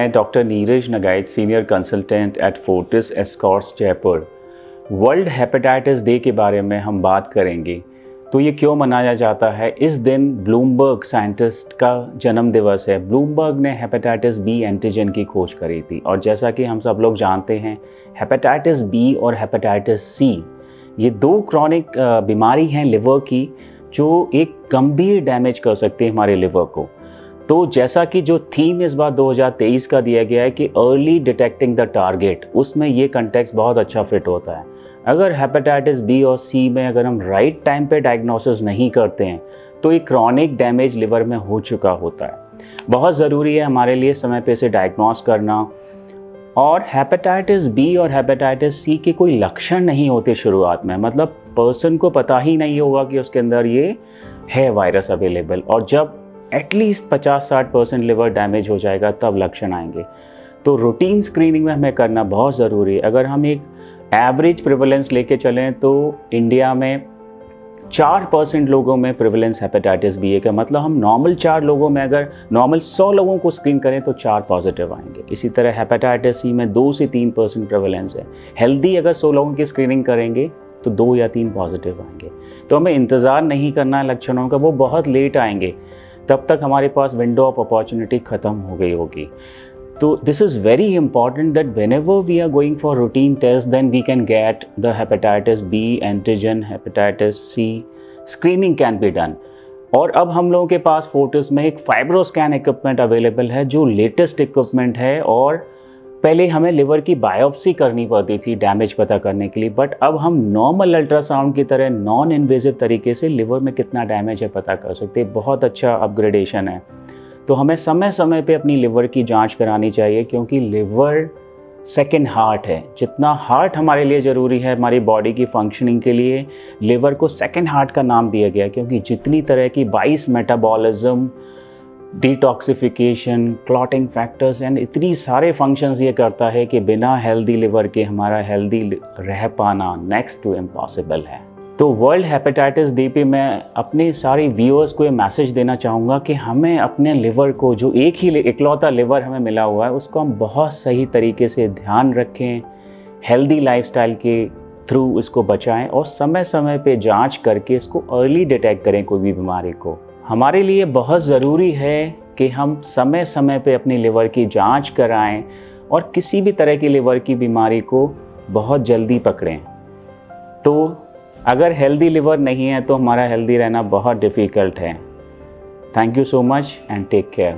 मैं डॉक्टर नीरज नगाइट, senior consultant at Fortis Escorts Jaipur. World hepatitis day के बारे में हम बात करेंगे। तो ये क्यों मनाया जाता है? इस दिन ब्लूमबर्ग साइंटिस्ट का जन्म दिवस है। ब्लूमबर्ग ने हेपेटाइटिस बी एंटीजन की खोज करी थी और जैसा कि हम सब लोग जानते हैं, हेपेटाइटिस बी और हेपेटाइटिस सी ये दो क्रॉनिक बीमारी हैं लिवर की, जो एक गंभीर डैमेज कर सकती है हमारे लिवर को। तो जैसा कि जो थीम इस बार 2023 का दिया गया है कि अर्ली डिटेक्टिंग द टारगेट, उसमें ये कंटेक्स्ट बहुत अच्छा फिट होता है। अगर हेपेटाइटिस बी और सी में अगर हम राइट टाइम पे डायग्नोसिस नहीं करते हैं तो ये क्रॉनिक डैमेज लिवर में हो चुका होता है। बहुत ज़रूरी है हमारे लिए समय पे इसे डायग्नोस करना। और हेपेटाइटिस बी और हेपेटाइटिस सी के कोई लक्षण नहीं होते शुरुआत में, मतलब पर्सन को पता ही नहीं होगा कि उसके अंदर ये है वायरस अवेलेबल, और जब एटलीस्ट 50-60% लिवर डैमेज हो जाएगा तब लक्षण आएंगे। तो रूटीन स्क्रीनिंग में हमें करना बहुत ज़रूरी है। अगर हम एक एवरेज प्रिवलेंस लेके चलें तो इंडिया में 4% लोगों में प्रिवलेंस हेपेटाइटिस बी का, मतलब हम नॉर्मल 4 लोगों में अगर नॉर्मल 100 लोगों को स्क्रीन करें तो 4 पॉजिटिव आएंगे। इसी तरह हेपेटाइटिस सी में 2 से 3% प्रिवलेंस है। हेल्दी अगर 100 लोगों की स्क्रीनिंग करेंगे तो 2 या 3 पॉजिटिव आएंगे। तो हमें इंतज़ार नहीं करना है लक्षणों का, वो बहुत लेट आएंगे, तब तक हमारे पास विंडो ऑफ अपॉर्चुनिटी ख़त्म हो गई होगी। तो this is very important that whenever we are going for routine test then we can get the hepatitis B antigen, hepatitis C screening can be done. और अब हम लोगों के पास फोर्टिस में एक फाइब्रोस्कैन इक्विपमेंट अवेलेबल है जो लेटेस्ट इक्विपमेंट है। और पहले हमें लिवर की बायोप्सी करनी पड़ती थी डैमेज पता करने के लिए, बट अब हम नॉर्मल अल्ट्रासाउंड की तरह नॉन इन्वेजिव तरीके से लिवर में कितना डैमेज है पता कर सकते हैं। बहुत अच्छा अपग्रेडेशन है। तो हमें समय समय पे अपनी लिवर की जांच करानी चाहिए, क्योंकि लिवर सेकंड हार्ट है। जितना हार्ट हमारे लिए ज़रूरी है हमारी बॉडी की फंक्शनिंग के लिए, लिवर को सेकंड हार्ट का नाम दिया गया, क्योंकि जितनी तरह की 22 metabolism, detoxification, clotting factors and इतनी सारे फंक्शंस ये करता है कि बिना हेल्दी लिवर के हमारा हेल्दी रह पाना नेक्स्ट टू इम्पॉसिबल है। तो वर्ल्ड हेपेटाइटिस डे पे मैं अपने सारे व्यूअर्स को ये मैसेज देना चाहूँगा कि हमें अपने लिवर को, जो एक ही इकलौता लिवर हमें मिला हुआ है, उसको हम बहुत सही तरीके से ध्यान रखें, हेल्दी लाइफस्टाइल के थ्रू इसको बचाएं और समय समय पे जांच करके इसको अर्ली डिटेक्ट करें कोई भी बीमारी को। हमारे लिए बहुत ज़रूरी है कि हम समय समय पे अपनी लिवर की जांच कराएं और किसी भी तरह की लिवर की बीमारी को बहुत जल्दी पकड़ें। तो अगर हेल्दी लिवर नहीं है तो हमारा हेल्दी रहना बहुत डिफ़िकल्ट है। Thank you so much and take care.